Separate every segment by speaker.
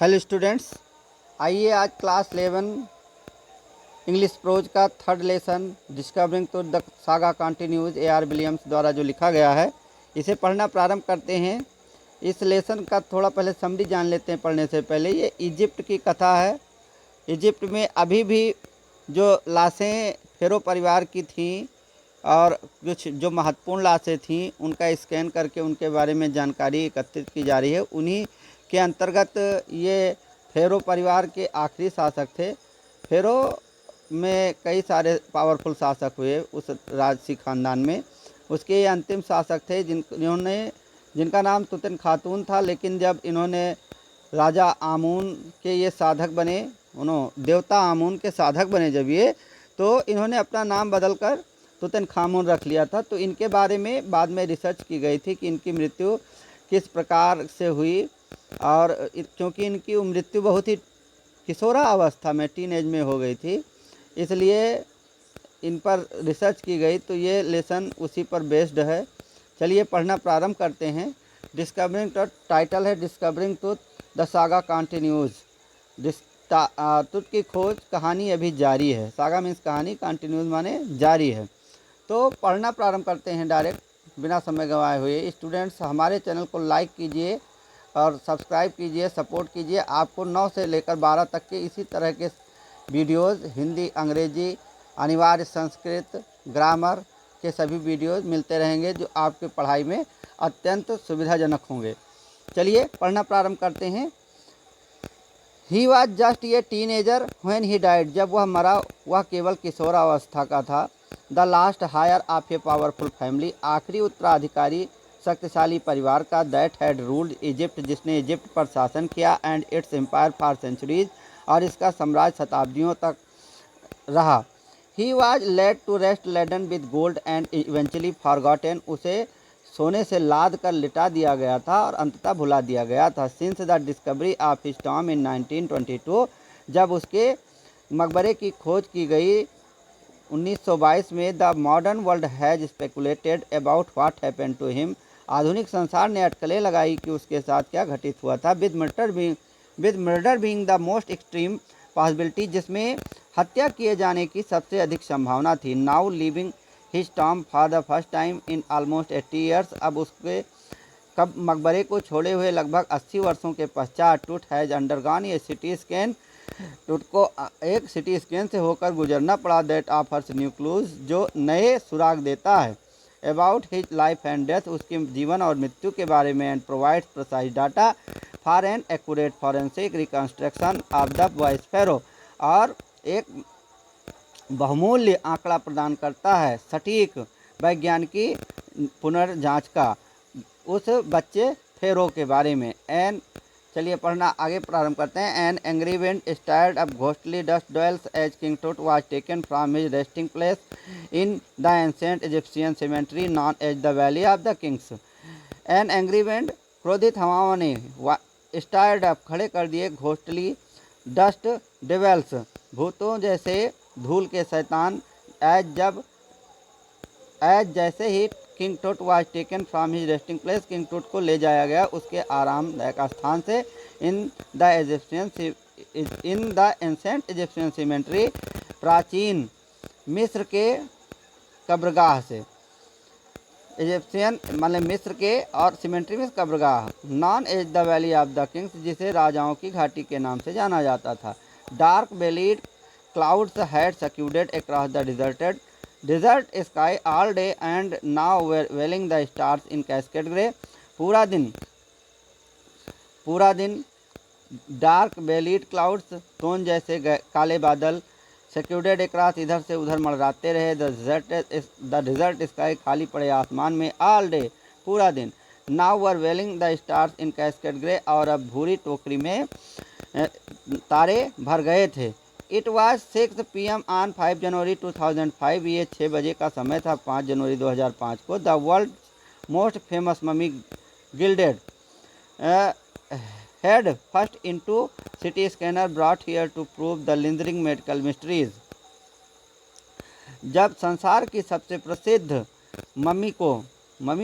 Speaker 1: Hello students, आइए आज class 11 English pros का थर्ड लेसन डिस्कवरिंग तो the saga continues AR. Williams द्वारा जो लिखा गया है इसे पढ़ना प्रारंभ करते हैं। इस लेसन का थोड़ा पहले समरी जान लेते हैं पढ़ने से पहले। ये इजिप्ट की कथा है। इजिप्ट में अभी भी जो लाशें फेरो परिवार की थीं और कुछ जो महत्वपूर्ण लाशें थीं उनका स्कैन करके उनके बारे में जानकारी एकत्रित की जा रही है। उन्हीं के अंतर्गत ये फेरो परिवार के आखिरी शासक थे। फेरो में कई सारे पावरफुल शासक हुए उस राजसी खानदान में। उसके ये अंतिम शासक थे जिनका नाम तुतन खातून था। लेकिन जब इन्होंने राजा आमून के ये साधक बने, देवता आमून के साधक बने जब ये, तो इन्होंने अपना नाम बदलकर तुतन खामून रख लिया था। तो इनके बारे में बाद में रिसर्च की गई थी कि इनकी मृत्यु किस प्रकार से हुई, और क्योंकि इनकी मृत्यु बहुत ही किशोरा अवस्था में, टीन एज में हो गई थी, इसलिए इन पर रिसर्च की गई। तो ये लेसन उसी पर बेस्ड है। चलिए पढ़ना प्रारंभ करते हैं। डिस्कवरिंग तो टाइटल है discovering truth the saga continues. Truth की खोज, कहानी अभी जारी है। सागा मीन्स कहानी, कंटिन्यूज माने जारी है। तो पढ़ना प्रारंभ करते हैं डायरेक्ट बिना समय गंवाए हुए। स्टूडेंट्स हमारे चैनल को लाइक कीजिए और सब्सक्राइब कीजिए, सपोर्ट कीजिए। आपको 9 से लेकर 12 तक के इसी तरह के वीडियोज़, हिंदी, अंग्रेजी, अनिवार्य संस्कृत, ग्रामर के सभी वीडियोज़ मिलते रहेंगे जो आपकी पढ़ाई में अत्यंत सुविधाजनक होंगे। चलिए पढ़ना प्रारंभ करते हैं। ही वॉज जस्ट ये टीनेजर व्हेन ही डाइड। जब वह मरा वह केवल किशोरावस्था का था। The last heir of a powerful family, आखिरी उत्तराधिकारी शक्तिशाली परिवार का। दैट हैड रूल्ड इजिप्ट, जिसने इजिप्ट पर शासन किया। And its empire for centuries, और इसका साम्राज्य शताब्दियों तक रहा। He was laid to rest laden with gold and eventually forgotten, उसे सोने से लाद कर लिटा दिया गया था और अंततः भुला दिया गया था। Since the discovery of his tomb in 1922, जब उसके मकबरे की खोज की गई 1922 में। The modern world has speculated about what happened to him, आधुनिक संसार ने अटकलें लगाई कि उसके साथ क्या घटित हुआ था। With murder being the most extreme possibility, जिसमें हत्या किए जाने की सबसे अधिक संभावना थी। Now living his Tom for the first time in almost 80 years, अब उसके कब मकबरे को छोड़े हुए लगभग 80 वर्षों के पश्चात। टूट has undergone A CT scan, टूट को एक सिटी स्कैन से होकर गुजरना पड़ा। दैट ऑफर्स न्यू क्लूज, जो नए सुराग देता है। About his life and death, उसके जीवन और मृत्यु के बारे में। And provides precise data for an accurate forensic reconstruction of the voice pharaoh, और एक बहुमूल्य आंकड़ा प्रदान करता है सटीक वैज्ञानिकी पुनर्जांच का उस बच्चे फेरो के बारे में। एन चलिए पढ़ना आगे प्रारंभ करते हैं। An angry wind stirred up ghostly dust devils as King Tut was taken from his resting place in the ancient Egyptian cemetery known as the Valley of the Kings. An angry wind, क्रोधित हवाओं ने stirred up, खड़े कर दिए, ghostly dust डेवेल्स, भूतों जैसे धूल के शैतान। एज जैसे ही king Tut was taken from his resting place, king टूट को ले जाया गया उसके आरामदायक स्थान से। इन द एंसेंट इजिप्शियन सिमेट्री, प्राचीन मिस्र के कब्रगाह से। इजिप्शियन मतलब मिस्र के, और सिमेट्री में कब्रगाह। Known as the Valley of the Kings, जिसे राजाओं की घाटी के नाम से जाना जाता था। Dark bellied clouds had scudded across the desert sky all day and now were welling the stars in cascade grey। पूरा दिन डार्क बेलीड क्लाउड्स, तोन जैसे काले बादल, सेक्यूडेड अक्रॉस, इधर से उधर मंडराते रहे। द डिजर्ट स्काई, खाली पड़े आसमान में। ऑल डे, पूरा दिन। Now were veiling the stars in cascade grey, और अब भूरी टोकरी में तारे भर गए थे। इट वॉज 6 PM ऑन 5 जनवरी 2005, ये 6 बजे का समय था 5 जनवरी 2005 को। The world most famous mummy gilded head first into CT scanner brought here to prove the lingering medical mysteries. जब संसार की सबसे प्रसिद्ध मम्मी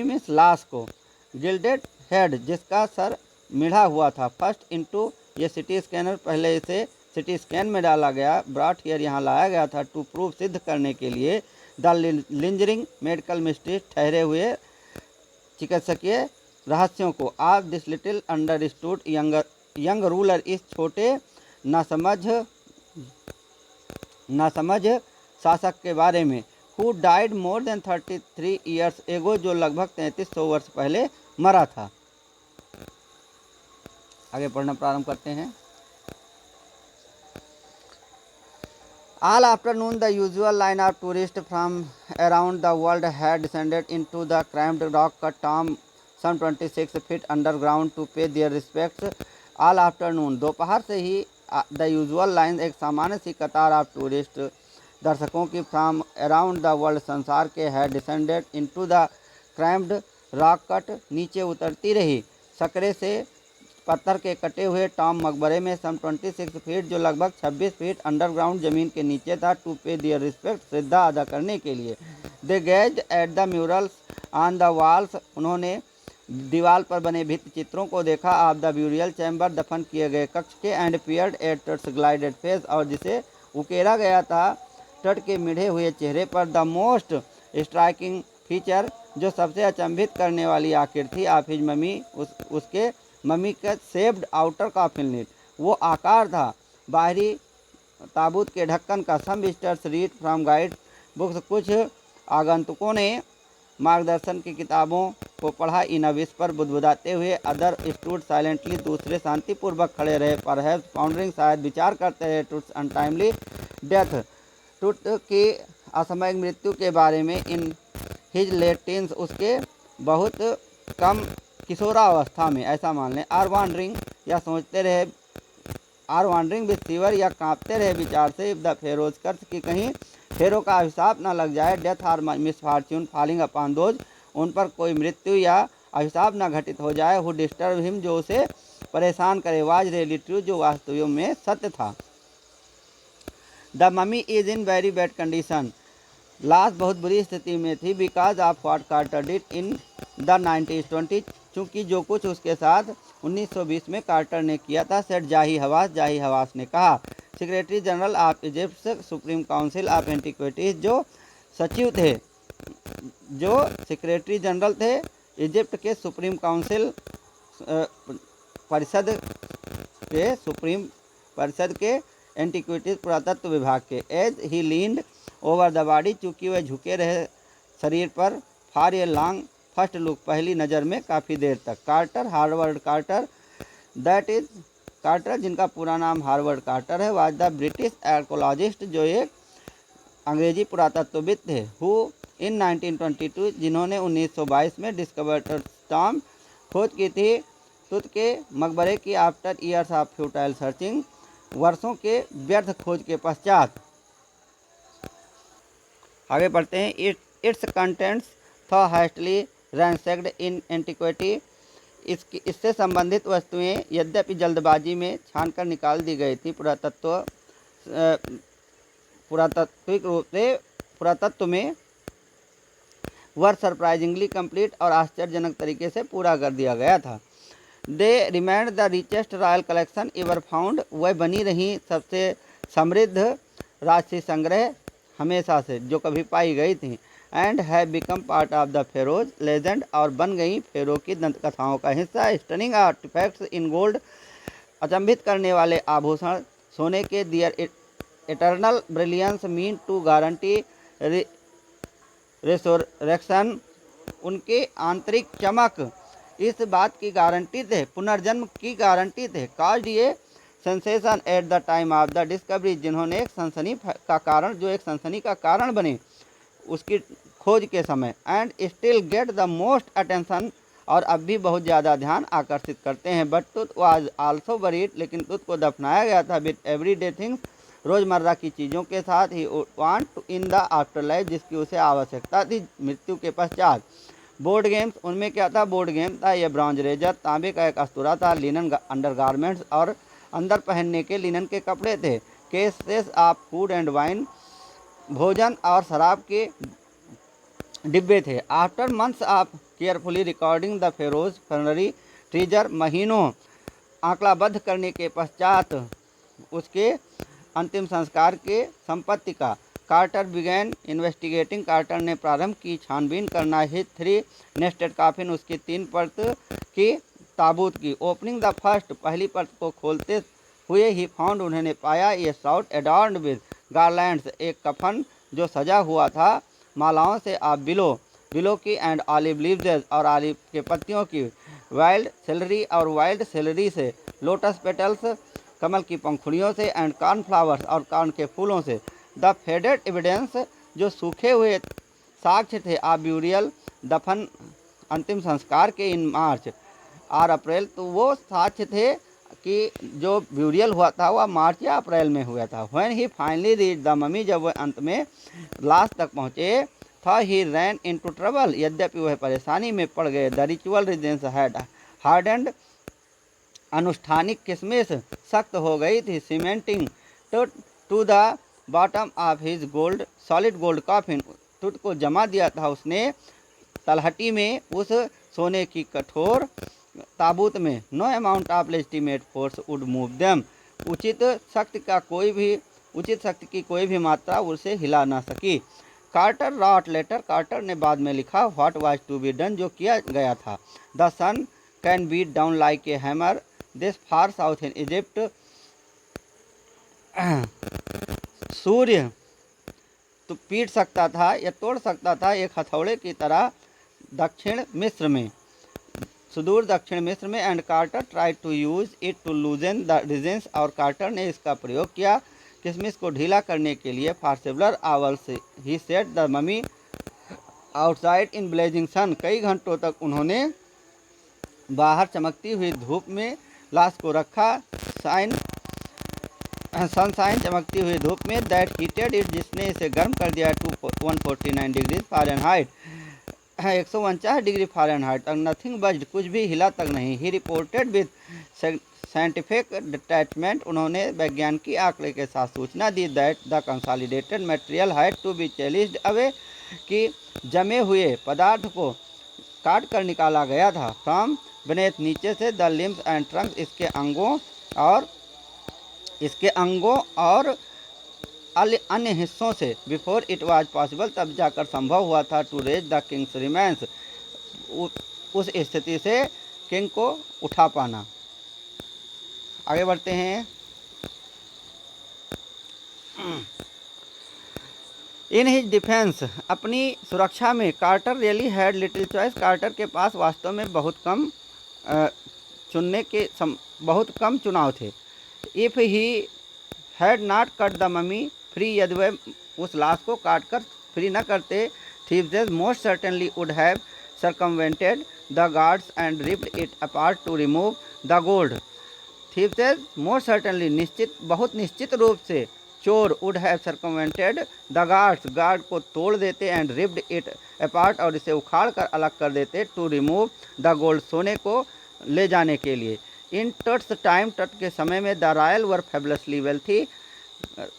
Speaker 1: मीन्स लाश को, गिल्डेड हेड जिसका सर मिढ़ा हुआ था, फर्स्ट इनटू ये सिटी स्कैनर पहले इसे सिटी स्कैन में डाला गया, ब्रॉट हियर यहाँ लाया गया था टू प्रूव सिद्ध करने के लिए द लिंजरिंग मेडिकल मिस्ट्री ठहरे हुए चिकित्सकीय रहस्यों को। आज this little understood young ruler इस छोटे नासमझ शासक के बारे में who died more than 33 years ago, जो लगभग 3300 वर्ष पहले मरा था। आगे पढ़ना प्रारंभ करते हैं। All afternoon, the usual line of tourists from around the world had descended into the cramped rock-cut tomb some 26 feet underground to pay their respects. All afternoon, दोपहर से ही the usual line एक सामान्य सी कतार of tourist दर्शकों की from around the world संसार के had descended into the cramped rock-cut नीचे उतरती रही सकरे से पत्थर के कटे हुए टॉम मकबरे में सम 26 फीट, जो लगभग 26 फीट अंडरग्राउंड जमीन के नीचे था, टू पे दियर रिस्पेक्ट श्रद्धा अदा करने के लिए। They gazed at the murals on the walls उन्होंने दीवार पर बने भित्ति चित्रों को देखा। ऑफ द ब्यूरियल चैम्बर दफन किए गए कक्ष के and peered at Tut's gilded face और जिसे उकेरा गया था तट के मिढ़े हुए चेहरे पर। द मोस्ट स्ट्राइकिंग फीचर जो सबसे अचंभित करने वाली आखिर थी ऑफ हिज ममी उसके मम्मी का सेव्ड आउटर कॉफिन लिड वो आकार था बाहरी ताबूत के ढक्कन का। Some visitors read from guide books कुछ आगंतुकों ने मार्गदर्शन की किताबों को पढ़ा। इन विस्पर बुदबुदाते हुए अदर स्टूड साइलेंटली दूसरे शांतिपूर्वक खड़े रहे। परहैप्स पाउंडरिंग शायद विचार करते रहे टूट्स अनटाइमली डेथ टूट की असामयिक मृत्यु के बारे में। इन हिज लेट टीन्स उसके बहुत कम किशोरावस्था में ऐसा मान लें। आर वांडरिंग या सोचते रहे आर वांडरिंग विद फीवर या कांपते रहे विचार से। इफ द फेरोज कर्स की कहीं फेरो का अभिशाप न लग जाए। Death or misfortune falling upon those उन पर कोई मृत्यु या अभिशाप न घटित हो जाए। हु डिस्टर्ब हिम जो उसे परेशान करे। वाज रियली ट्रू जो वास्तव में सत्य था। The mummy is in very bad condition लाश बहुत बुरी स्थिति में थी। Because of what Carter did in the 1920 चूँकि जो कुछ उसके साथ 1920 में कार्टर ने किया था। सेठ जाही हवास ने कहा। Secretary general of Egypt supreme council of antiquities जो सचिव थे जो सेक्रेटरी जनरल थे इजिप्ट के सुप्रीम काउंसिल परिषद के एंटिक्विटीज पुरातत्व विभाग के। As he leaned over the body चूँकि वह झुके रहे शरीर पर। For a long first look पहली नज़र में काफ़ी देर तक। Carter Howard Carter that is Carter जिनका पूरा नाम हार्वर्ड कार्टर है वाज द ब्रिटिश आर्कोलॉजिस्ट जो एक अंग्रेजी पुरातत्वविद थे। हु इन 1922 जिन्होंने 1922 में डिस्कवर्ड टॉम खोज की थी तुत के मकबरे की after years of futile searching वर्षों के व्यर्थ खोज के पश्चात। आगे बढ़ते हैं। इट्स कंटेंट्स था हैस्टली रैंसैक्ड इन एंटिक्विटी इससे संबंधित वस्तुएं यद्यपि जल्दबाजी में छानकर निकाल दी गई थी पुरातात्विक रूप से पुरातत्व में वर सरप्राइजिंगली कंप्लीट और आश्चर्यजनक तरीके से पूरा कर दिया गया था। They remained the richest royal collection ever found वह बनी रही सबसे समृद्ध राजसी संग्रह हमेशा से जो कभी पाई गई थी। And have become part of the Feroz legend और बन गई फेरो की दंत कथाओं का हिस्सा। स्टनिंग आर्टिफैक्ट्स इन गोल्ड अचंभित करने वाले आभूषण सोने के। Their eternal brilliance meant to guarantee resurrection उनके आंतरिक चमक इस बात की गारंटी थे पुनर्जन्म की गारंटी थे। काज ये sensation eight the time of the discovery जिन्होंने एक सनसनी का कारण बने उसकी खोज के समय। And still get the most attention और अब भी बहुत ज़्यादा ध्यान आकर्षित करते हैं। But tooth was also buried लेकिन टूथ को दफनाया गया था विद एवरीडे थिंग्स रोज़मर्रा की चीज़ों के साथ। He want to in the afterlife जिसकी उसे आवश्यकता थी मृत्यु के पश्चात। बोर्ड गेम्स उनमें क्या था। बोर्ड गेम था यह ब्रॉन्ज रेजर तांबे का एक अस्तूरा था। लिनन अंडरगारमेंट्स और अंदर पहनने के लिनन के कपड़े थे। Cases of food and wine भोजन और शराब के डिब्बे थे। After months of carefully recording the pharaoh's funerary treasure महीनों आंकड़ाबद्ध करने के पश्चात उसके अंतिम संस्कार के संपत्ति का कार्टर बिगैन इन्वेस्टिगेटिंग। कार्टर ने प्रारंभ की छानबीन करना हिज 3 नेस्टेड कॉफिन, उसकी 3 परत की ताबूत की। ओपनिंग द फर्स्ट, पहली परत को खोलते हुए ही फाउंड, उन्होंने पाया, ये साउट एडॉर्न्ड विद गार्लैंड्स, एक कफन जो सजा हुआ था मालाओं से, आप बिलो की एंड ऑलिव लीव्स, और ऑलिव के पत्तियों की, वाइल्ड सेलरी और वाइल्ड सेलरी से, लोटस पेटल्स, कमल की पंखुड़ियों से, एंड कॉर्नफ्लावर्स और कॉर्न के फूलों से। द फेडेड एविडेंस, जो सूखे हुए साक्ष्य थे, आप ब्यूरियल, दफन, अंतिम संस्कार के, इन मार्च और अप्रैल, तो वो साक्ष्य थे कि जो ब्यूरियल हुआ था वह मार्च या अप्रैल में हुआ था। When he finally reach the mummy, जब वह अंत में लाश तक पहुँचे था, ही रैन इनटू ट्रबल, यद्यपि वह परेशानी में पड़ गए। The ritual resins had hardened, अनुष्ठानिक किशमिश सख्त हो गई थी। Cementing to the bottom of his gold solid gold coffin, Tut को जमा दिया था उसने तलहटी में उस सोने की कठोर ताबूत में। No amount of legitimate force would move them, उचित शक्ति की कोई भी मात्रा उसे हिला ना सकी। कार्टर रॉट लेटर, कार्टर ने बाद में लिखा, what was to be done, जो किया गया था। The sun can beat down like a hammer this far south in Egypt, सूर्य तो पीट सकता था या तोड़ सकता था एक हथौड़े की तरह दक्षिण मिस्र में, सुदूर दक्षिण मिस्र में। And Carter try to use it to loosen the resins, और कार्टर ने इसका प्रयोग किया किशमिश को ढीला करने के लिए। For several hours he set the mummy outside in blazing sun, कई घंटों तक उन्होंने बाहर चमकती हुई धूप में लाश को रखा, सनशाइन चमकती हुई धूप में। दैट हीटेड इट, जिसने इसे गर्म कर दिया to 149 degree Fahrenheit, 149 degree Fahrenheit तक। नथिंग बज्ड, कुछ भी हिला तक नहीं। He reported with scientific detachment, उन्होंने वैज्ञानिकी आंकड़े के साथ सूचना दी। That the consolidated material had to be chiselled away, कि जमे हुए पदार्थ को काट कर निकाला गया था। फ्रॉम बनेथ, नीचे से, द लिम्स एंड ट्रंक, इसके अंगों और अन्य हिस्सों से। बिफोर इट वाज पॉसिबल, तब जाकर संभव हुआ था, to raise the king's remains, उस स्थिति से किंग को उठा पाना। आगे बढ़ते हैं। इन हिज डिफेंस, अपनी सुरक्षा में, Carter really had little choice, Carter के पास वास्तव में बहुत कम चुनाव थे। If he had not cut the mummy free, यदि वह उस लाश को काट कर फ्री न करते, thieves most certainly would have circumvented the guards and ripped it apart to remove the gold. Thieves most certainly, बहुत निश्चित रूप से, चोर would have circumvented the guard को तोड़ देते, एंड रिप्ड इट अपार्ट, और इसे उखाड़ कर अलग कर देते, टू रिमूव द गोल्ड, सोने को ले जाने के लिए। इन टट्स टाइम, तट के समय में, द रॉयल वर फेबुलसली वेल्थी,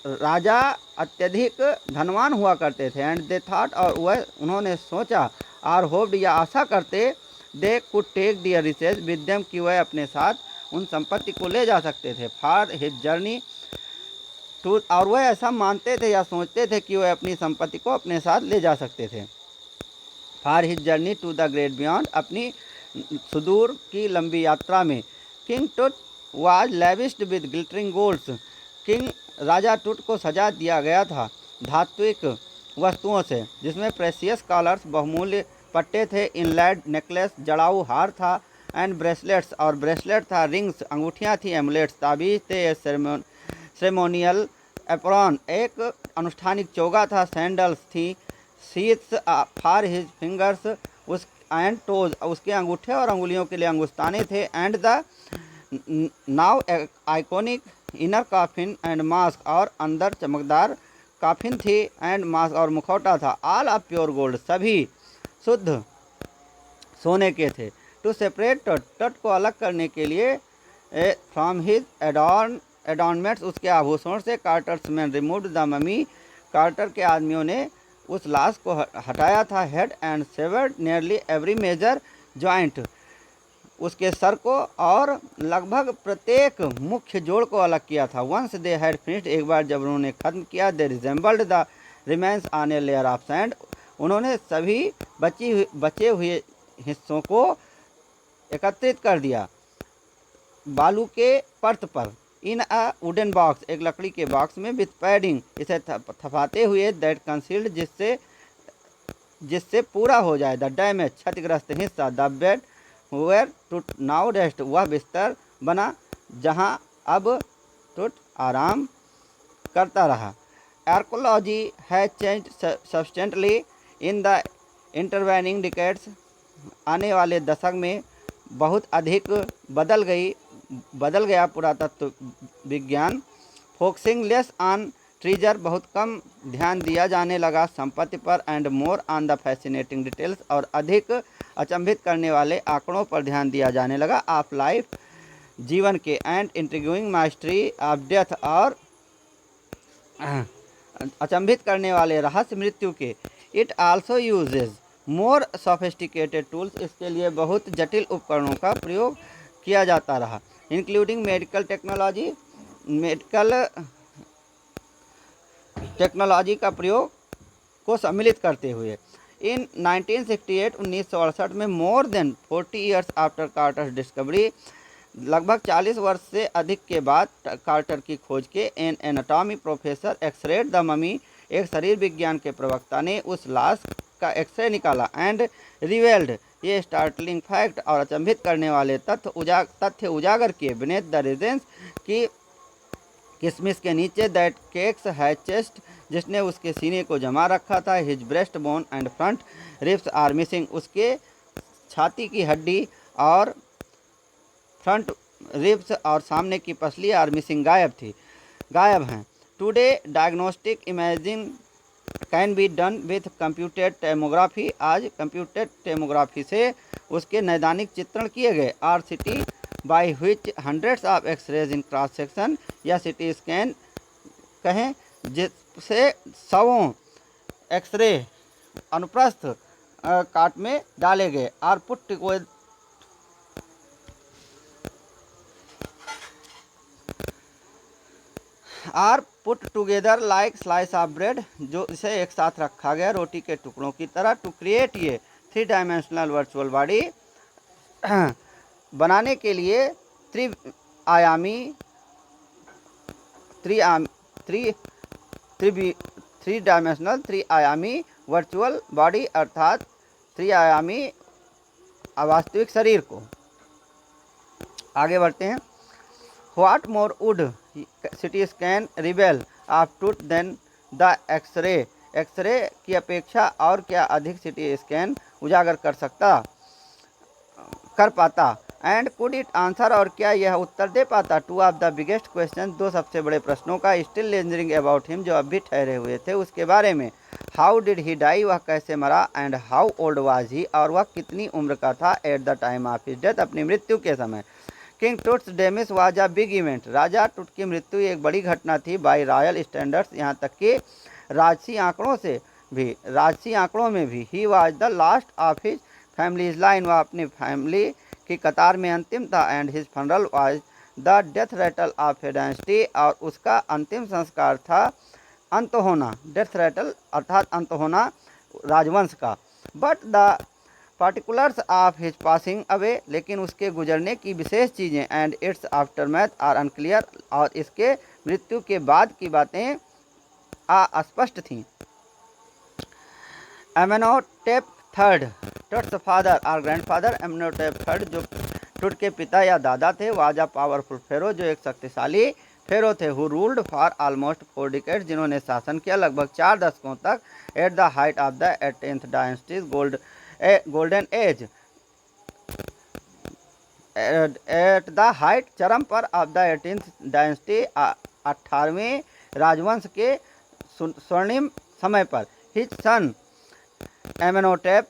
Speaker 1: राजा अत्यधिक धनवान हुआ करते थे। एंड दे थॉट, और वह उन्होंने सोचा, और होप्ड या आशा करते, they could take their riches with them, कि वह अपने साथ उन संपत्ति को ले जा सकते थे। फॉर हिज जर्नी टू, और वह ऐसा मानते थे या सोचते थे कि वह अपनी संपत्ति को अपने साथ ले जा सकते थे। For his journey to the great beyond, अपनी सुदूर की लंबी यात्रा में। King Tut was lavished with glittering golds, king राजा टुट को सजा दिया गया था धात्विक वस्तुओं से, जिसमें प्रेशियस कॉलर्स, बहुमूल्य पट्टे थे, इनलैड नेकलेस, जड़ाऊ हार था, एंड ब्रेसलेट्स, और ब्रेसलेट था, रिंग्स, अंगूठियाँ थी, एमुलेट्स, ताबीज थे, सेरेमोनियल एप्रॉन, एक अनुष्ठानिक चोगा था, सैंडल्स थी, शीट्स फॉर हिज फिंगर्स, उस एंड टोज, उसके अंगूठे और अंगुलियों के लिए अंगुस्ताने थे। And the now iconic inner coffin and mask, और अंदर चमकदार कॉफिन थी, एंड मास्क, और मुखौटा था। ऑल ऑफ प्योर गोल्ड, सभी शुद्ध सोने के थे। टू सेपरेट तट को अलग करने के लिए, फ्रॉम हिज एडॉर्नमेंट्स, उसके आभूषण से। Carter's men removed the mummy, Carter के आदमियों ने उस लाश को हटाया था। Head and severed nearly every major joint, उसके सर को और लगभग प्रत्येक मुख्य जोड़ को अलग किया था। वंस दे हैड फिनिश्ड, एक बार जब उन्होंने खत्म किया, they reassembled the remains on a layer of sand, उन्होंने सभी बचे हुए हिस्सों को एकत्रित कर दिया बालू के परत पर। इन अ वुडन बॉक्स, एक लकड़ी के बॉक्स में, विथ पैडिंग, इसे थपाते हुए, दैट कंसील्ड, जिससे पूरा हो जाए, द डैमेज, क्षतिग्रस्त हिस्सा, the bed where Tut now rest, वह बिस्तर बना जहां अब टूट आराम करता रहा। Archaeology has changed substantially in the intervening decades, आने वाले दशक में बहुत अधिक बदल गया पुरातत्व विज्ञान। फोकसिंग लेस ऑन ट्रीजर, बहुत कम ध्यान दिया जाने लगा संपत्ति पर, and more on the fascinating details, और अधिक अचंभित करने वाले आंकड़ों पर ध्यान दिया जाने लगा, ऑफ लाइफ, जीवन के, and intriguing mastery of death, और अचंभित करने वाले रहस्य मृत्यु के। It also uses more sophisticated tools, इसके लिए बहुत जटिल उपकरणों का प्रयोग किया जाता रहा, इंक्लूडिंग मेडिकल टेक्नोलॉजी का प्रयोग को सम्मिलित करते हुए। इन 1968 में, more than 40 years after कार्टर्स discovery, लगभग 40 वर्ष से अधिक के बाद कार्टर की खोज के, an anatomy professor x-rayed the mummy, एक शरीर विज्ञान के प्रवक्ता ने उस लाश का एक्सरे निकाला, एंड रिवेल्ड, ये स्टार्टलिंग फैक्ट, और अचंभित करने वाले तथ्य उजागर किए, बिनेथ द रिजेंस, की किसमिस के नीचे, दैट केक्स हैज चेस्ट, जिसने उसके सीने को जमा रखा था, his breastbone and front ribs are missing, उसके छाती की हड्डी और फ्रंट रिब्स और सामने की पसली आर मिसिंग, गायब हैं। Today diagnostic imaging can be done with computed tomography, आज कंप्यूटेड टेमोग्राफी से उसके नैदानिक चित्रण किए गए। Or CT by which hundreds of x-rays in cross section, या सिटी स्कैन कहें जिससे सौों एक्सरे अनुप्रस्थ काट में डाले गए। Are put together like slice of bread, जो इसे एक साथ रखा गया रोटी के टुकड़ों की तरह, टू क्रिएट ये 3 डायमेंशनल वर्चुअल बॉडी, बनाने के लिए थ्री आयामी वर्चुअल बॉडी, अर्थात 3 आयामी अवास्तविक शरीर को। आगे बढ़ते हैं। What more would CT scan reveal of Tut than the X-ray की अपेक्षा और क्या अधिक सिटी स्कैन उजागर कर पाता, एंड कुड इट आंसर, और क्या यह उत्तर दे पाता, two of the biggest question, 2 सबसे बड़े प्रश्नों का, स्टिल लिंजरिंग अबाउट हिम, जो अब भी ठहरे हुए थे उसके बारे में। हाउ डिड ही डाई, वह कैसे मरा, and how old was he, और वह कितनी उम्र का था, at the time of his death, अपनी मृत्यु के समय। King Tut's demise was a big event, राजा टूट की मृत्यु एक बड़ी घटना थी, बाय रॉयल स्टैंडर्ड्स, यहाँ तक कि राजसी आंकड़ों में भी। He was the last of his families line, वह अपनी फैमिली की कतार में अंतिम था, and his funeral was the death Ratle of A dynasty, और उसका अंतिम संस्कार था अंत होना, डेथ रेटल अर्थात अंत होना राजवंश का। But the particulars of his passing away, लेकिन उसके गुजरने की विशेष चीज़ें, and its aftermath are unclear, और इसके मृत्यु के बाद की बातें अस्पष्ट थीं। एमेनोटेप थर्ड, टुट्स फादर और ग्रैंडफादर, एमेनोटेप थर्ड जो टुट के पिता या दादा थे, वाज अ पावरफुल फेरो, जो एक शक्तिशाली फेरो थे, who ruled for almost 4 decades, जिन्होंने शासन किया लगभग 4 दशकों तक, at the height of the 18th dynasties golden age, at the height चरम पर ऑफ द 18th डायनेस्टी 18वें राजवंश के स्वर्णिम समय पर। हिज सन एमेनोटेप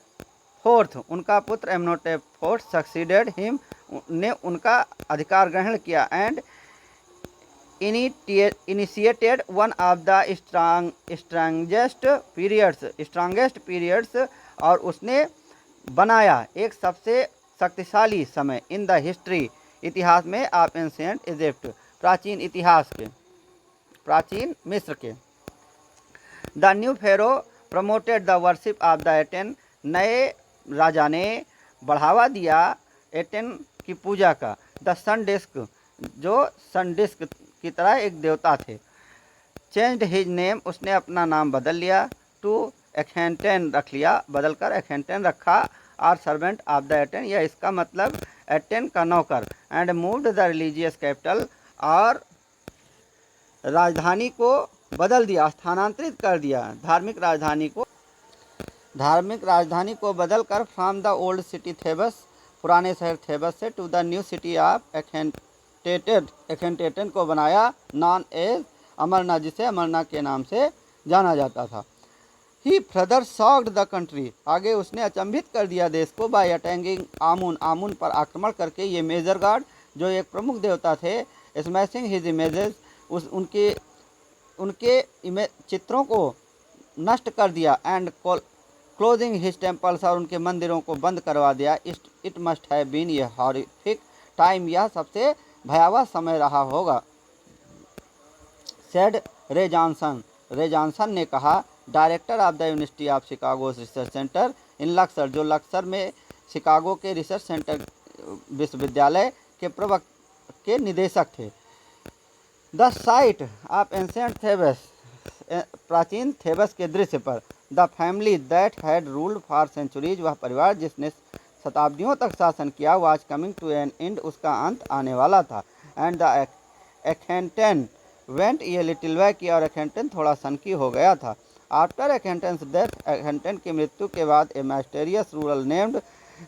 Speaker 1: फोर्थ, उनका पुत्र एमेनोटेप फोर्थ, सक्सीडेड हिम, ने उनका अधिकार ग्रहण किया, and initiated one of the strongest periods, और उसने बनाया एक सबसे शक्तिशाली समय इन द हिस्ट्री इतिहास में ऑफ एंशिएंट इजिप्ट प्राचीन इतिहास के, प्राचीन मिस्र के। The new pharaoh promoted the worship of the Aten, नए राजा ने बढ़ावा दिया एटेन की पूजा का। द सन डिस्क, जो सन डिस्क की तरह एक देवता थे। चेंज्ड हिज नेम, उसने अपना नाम बदल लिया। टू एखेंटेन रख लिया, बदलकर एखेंटेन रखा। Or servant of the Aten, यह इसका मतलब एटेन का नौकर। And moved the religious capital, और राजधानी को बदल दिया, स्थानांतरित कर दिया, धार्मिक राजधानी को बदलकर from the old city Thebes, पुराने शहर थेबस से, to the new city of Akhetaten को बनाया, नॉन एज अमरनाथ, जिसे अमरनाथ के नाम से जाना जाता था। ही फर्दर शॉक्ड द कंट्री, आगे उसने अचंभित कर दिया देश को, बाय अटैकिंग आमुन, आमुन पर आक्रमण करके, ये मेजर गॉड जो एक प्रमुख देवता थे। स्मैशिंग हिज इमेजेस, उनके चित्रों को नष्ट कर दिया। एंड क्लोजिंग हिज टेम्पल्स, और उनके मंदिरों को बंद करवा दिया। It must have been a horrific time, यह सबसे भयावह समय रहा होगा। सेड रे जॉनसन ने कहा, director of the University of Chicago research center in Luxor, जो लक्सर में शिकागो के रिसर्च सेंटर विश्वविद्यालय के निदेशक थे। The site of ancient Thebes, प्राचीन थेबस के दृश्य पर। The family that had ruled for centuries, वह परिवार जिसने शताब्दियों तक शासन किया। Was coming to an end, उसका अंत आने वाला था। And the Akhenaten went a little back, और एखेंटेन थोड़ा सनकी हो गया था। आफ्टर एखेंटेन्स डेथ, एखेंटेन की मृत्यु के बाद, ए माइस्टेरियस रूरल नेम्ड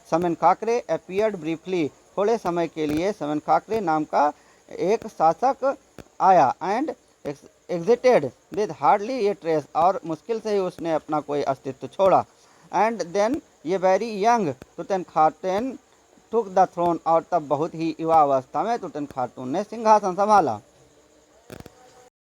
Speaker 1: समेनकाक्रे अपीयर्ड ब्रीफली, थोड़े समय के लिए समेनकाक्रे नाम का एक शासक आया। And exited with hardly a trace, और मुश्किल से ही उसने अपना कोई अस्तित्व छोड़ा। एंड देन ये very young Tutankhaten took the throne, और तब बहुत ही युवा अवस्था में तुतनखाटून ने सिंहासन संभाला।